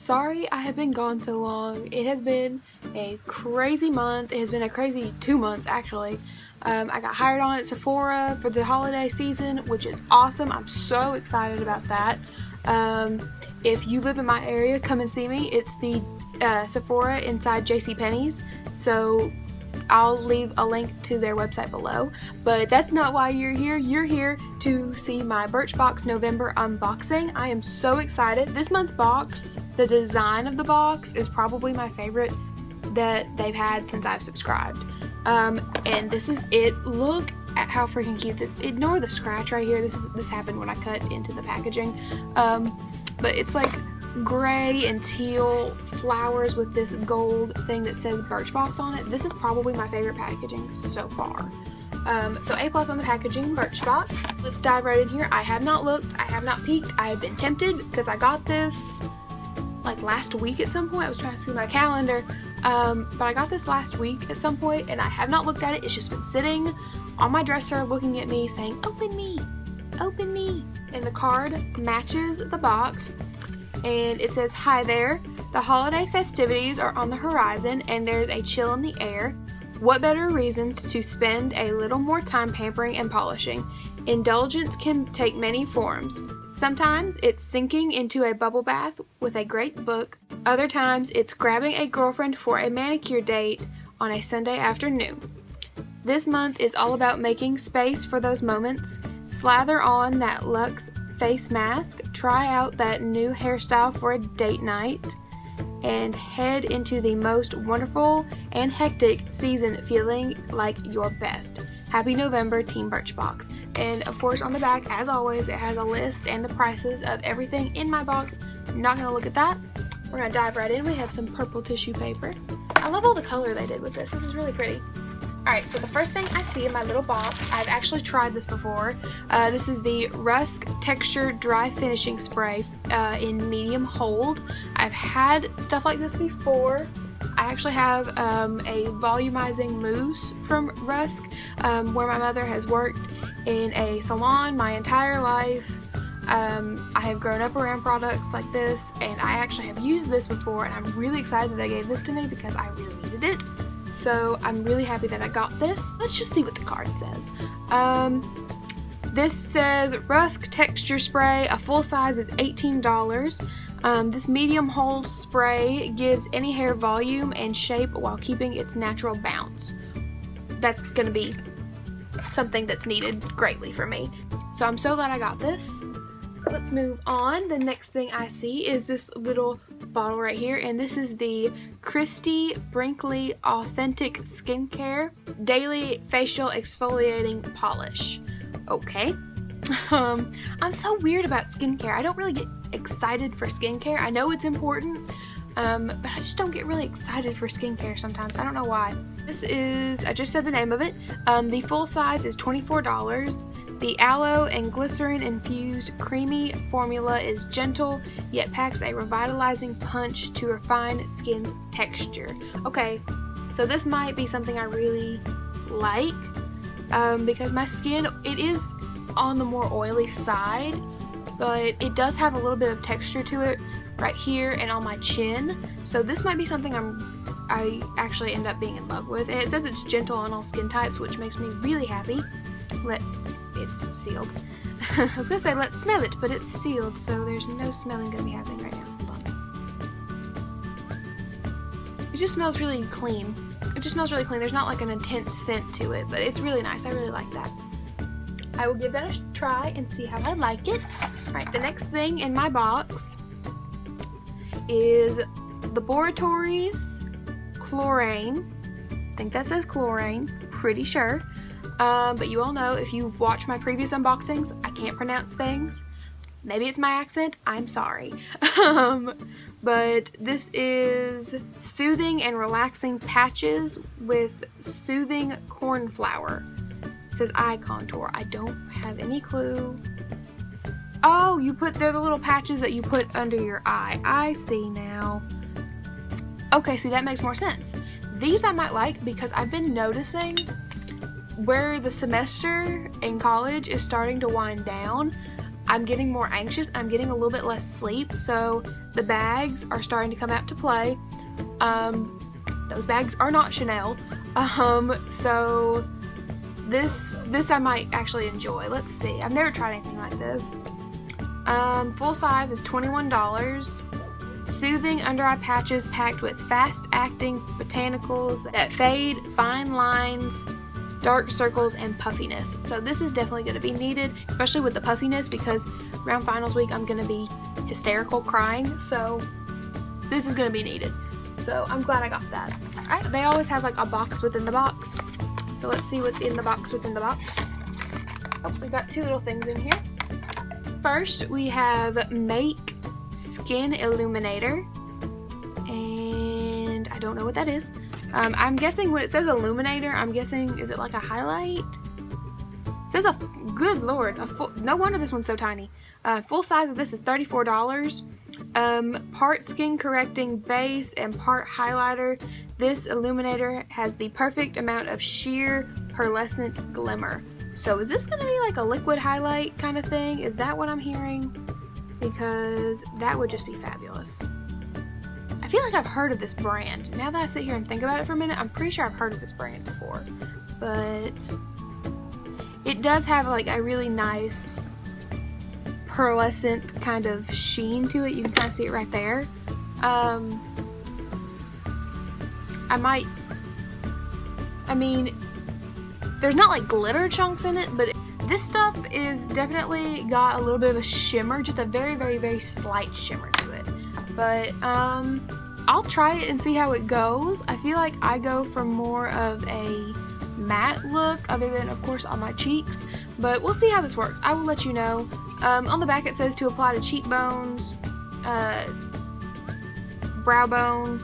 sorry I have been gone so long. It has been a crazy month. It has been a crazy 2 months actually. I got hired on at Sephora for the holiday season, which is awesome. I'm so excited about that. If you live in my area, come and see me. It's the Sephora inside JCPenney's. So I'll leave a link to their website below, but that's not why you're here. You're here to see my Birchbox November unboxing. I am so excited. This month's box, the design of the box is probably my favorite that they've had since I've subscribed. And this is it. Look at how freaking cute this. Ignore the scratch right here. This happened when I cut into the packaging. But it's like gray and teal flowers with this gold thing that says Birchbox on it. This is probably my favorite packaging so far. So A+ on the packaging, Birchbox. Let's dive right in here. I have not looked, I have not peeked. I have been tempted because I got this like last week at some point. I was trying to see my calendar, but I got this last week at some point and I have not looked at it. It's just been sitting on my dresser looking at me saying, open me, open me. And the card matches the box. And it says, hi there, the holiday festivities are on the horizon and there's a chill in the air. What better reasons to spend a little more time pampering and polishing? Indulgence can take many forms. Sometimes it's sinking into a bubble bath with a great book. Other times it's grabbing a girlfriend for a manicure date on a Sunday afternoon. This month is all about making space for those moments. Slather on that Luxe face mask, try out that new hairstyle for a date night, and head into the most wonderful and hectic season feeling like your best. Happy November, Team Birchbox. And of course on the back, as always, it has a list and the prices of everything in my box. I'm not gonna look at that. We're gonna dive right in. We have some purple tissue paper. I love all the color they did with this. This is really pretty. Alright, so the first thing I see in my little box, I've actually tried this before. This is the Rusk Texture Dry Finishing Spray in medium hold. I've had stuff like this before. I actually have a volumizing mousse from Rusk, where my mother has worked in a salon my entire life. I have grown up around products like this, and I actually have used this before, and I'm really excited that they gave this to me because I really needed it. So I'm really happy that I got this. Let's just see what the card says. This says Rusk Texture Spray, a full size is $18. This medium hold spray gives any hair volume and shape while keeping its natural bounce. That's gonna be something that's needed greatly for me. So I'm so glad I got this. Let's move on. The next thing I see is this little bottle right here, and this is the Christy Brinkley Authentic Skincare Daily Facial Exfoliating Polish. Okay. I'm so weird about skincare. I don't really get excited for skincare. I know it's important, but I just don't get really excited for skincare sometimes. I don't know why. This is, I just said the name of it. The full size is $24. The aloe and glycerin infused creamy formula is gentle, yet packs a revitalizing punch to refine skin's texture. Okay, so this might be something I really like, because my skin, it is on the more oily side, but it does have a little bit of texture to it right here and on my chin. So this might be something I actually end up being in love with. And it says it's gentle on all skin types, which makes me really happy. It's sealed. I was gonna say let's smell it, but it's sealed, so there's no smelling gonna be happening right now. Hold on. It just smells really clean. It just smells really clean. There's not like an intense scent to it, but it's really nice. I really like that. I will give that a try and see how I like it. Alright, the next thing in my box is Laboratories Chlorane. I think that says chlorane, pretty sure. But you all know, if you've watched my previous unboxings, I can't pronounce things. Maybe it's my accent, I'm sorry. But this is Soothing and Relaxing Patches with Soothing Cornflower. It says eye contour. I don't have any clue. Oh, they're the little patches that you put under your eye. I see now. Okay, see, that makes more sense. These I might like because I've been noticing where the semester in college is starting to wind down. I'm getting more anxious. I'm getting a little bit less sleep. So the bags are starting to come out to play. Those bags are not Chanel. So this I might actually enjoy. Let's see. I've never tried anything like this. Full size is $21. Soothing under-eye patches packed with fast-acting botanicals that fade fine lines, dark circles, and puffiness. So this is definitely going to be needed, especially with the puffiness, because around finals week I'm going to be hysterical crying. So this is going to be needed. So I'm glad I got that. Alright, they always have like a box within the box. So let's see what's in the box within the box. Oh, we got two little things in here. First, we have Make Skin Illuminator, and I don't know what that is. I'm guessing when it says illuminator, I'm guessing, is it like a highlight? It says good lord, no wonder this one's so tiny. Full size of this is $34. Part skin correcting base and part highlighter. This illuminator has the perfect amount of sheer pearlescent glimmer. So is this going to be like a liquid highlight kind of thing? Is that what I'm hearing? Because that would just be fabulous. I feel like I've heard of this brand. Now that I sit here and think about it for a minute, I'm pretty sure I've heard of this brand before. But it does have like a really nice pearlescent kind of sheen to it. You can kind of see it right there. There's not like glitter chunks in it, but this stuff is definitely got a little bit of a shimmer, just a very, very, very slight shimmer to it. But I'll try it and see how it goes. I feel like I go for more of a matte look, other than of course on my cheeks, but we'll see how this works. I will let you know. On the back it says to apply to cheekbones, brow bone,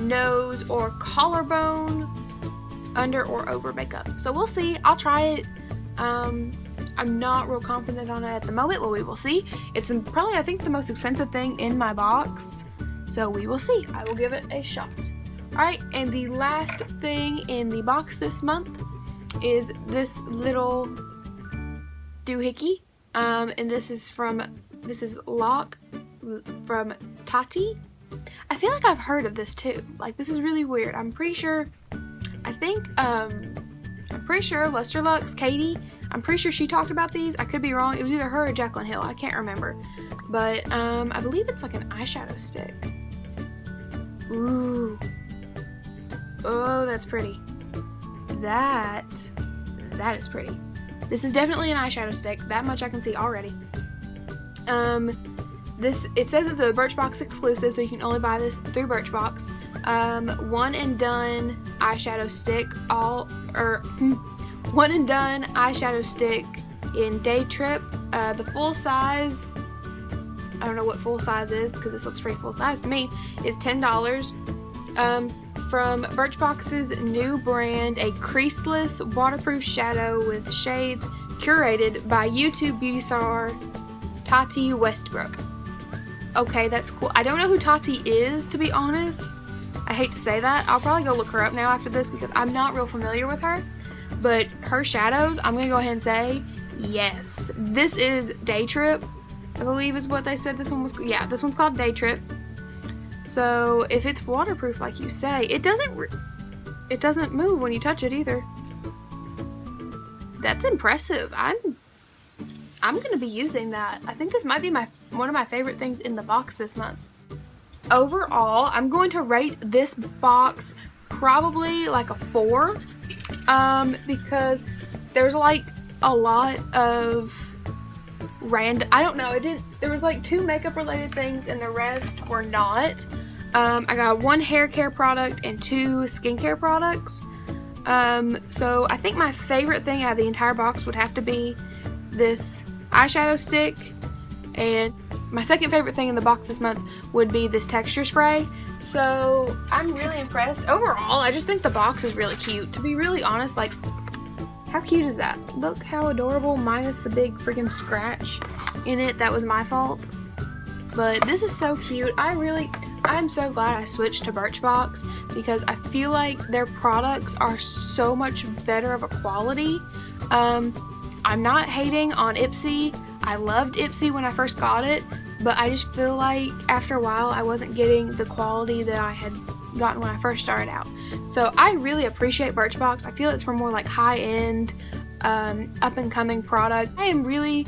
nose or collarbone, under or over makeup. So we'll see. I'll try it. I'm not real confident on it at the moment, but we will see. It's probably, I think, the most expensive thing in my box, so we will see. I will give it a shot. Alright, and the last thing in the box this month is this little doohickey, and this is Lock from Tati. I feel like I've heard of this too. Like, this is really weird. I'm pretty sure Luster Lux, Katie, I'm pretty sure she talked about these. I could be wrong. It was either her or Jaclyn Hill. I can't remember. But I believe it's like an eyeshadow stick. Ooh. Oh, that's pretty. That is pretty. This is definitely an eyeshadow stick. That much I can see already. It says it's a Birchbox exclusive, so you can only buy this through Birchbox. One and done eyeshadow stick, one and done eyeshadow stick in Day Trip. The full size, I don't know what full size is because this looks pretty full size to me, is $10. From Birchbox's new brand, a creaseless waterproof shadow with shades curated by YouTube beauty star Tati Westbrook. Okay, that's cool. I don't know who Tati is, to be honest. I hate to say that. I'll probably go look her up now after this because I'm not real familiar with her. But her shadows, I'm going to go ahead and say, yes. This is Day Trip, I believe is what they said this one was. Yeah, this one's called Day Trip. So if it's waterproof like you say, it doesn't move when you touch it either. That's impressive. I'm going to be using that. I think this might be one of my favorite things in the box this month. Overall, I'm going to rate this box probably like a 4, because there's like a lot of I don't know, there was like 2 makeup related things and the rest were not. I got 1 hair care product and 2 skincare products. So I think my favorite thing out of the entire box would have to be this eyeshadow stick, and my second favorite thing in the box this month would be this texture spray. So I'm really impressed. Overall, I just think the box is really cute. To be really honest, like, how cute is that? Look how adorable, minus the big freaking scratch in it. That was my fault. But this is so cute. I'm so glad I switched to Birchbox because I feel like their products are so much better of a quality. I'm not hating on Ipsy. I loved Ipsy when I first got it, but I just feel like after a while I wasn't getting the quality that I had gotten when I first started out. So I really appreciate Birchbox. I feel it's for more like high-end, up-and-coming products. I am really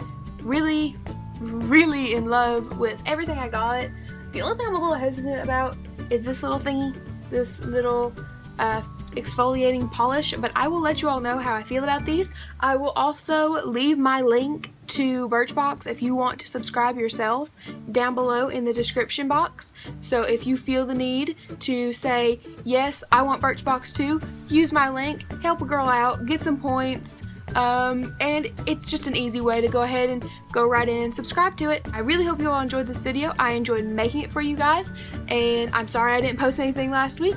in love with everything I got. The only thing I'm a little hesitant about is this little thingy, this little exfoliating polish, but I will let you all know how I feel about these. I will also leave my link to Birchbox if you want to subscribe yourself down below in the description box. So if you feel the need to say, yes, I want Birchbox too, use my link, help a girl out, get some points, and it's just an easy way to go ahead and go right in and subscribe to it. I really hope you all enjoyed this video. I enjoyed making it for you guys, and I'm sorry I didn't post anything last week,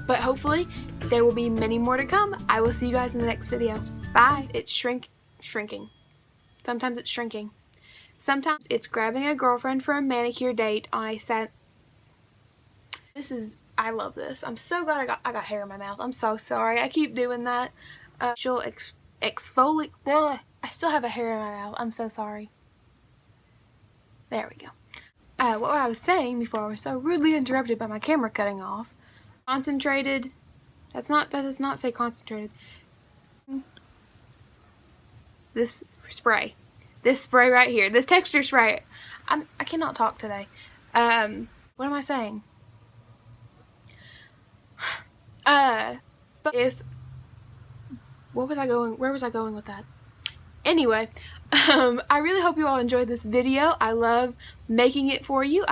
but hopefully there will be many more to come. I will see you guys in the next video. Bye. It's shrinking. Sometimes it's shrinking. Sometimes it's grabbing a girlfriend for a manicure date on a set. I love this. I'm so glad I got hair in my mouth. I'm so sorry. I keep doing that. She'll exfoliate. I still have a hair in my mouth. I'm so sorry. There we go. What I was saying before I was so rudely interrupted by my camera cutting off. Concentrated. That does not say concentrated. This spray right here, this texture spray. I cannot talk today. What am I saying? Where was I going with that? Anyway, I really hope you all enjoyed this video. I love making it for you.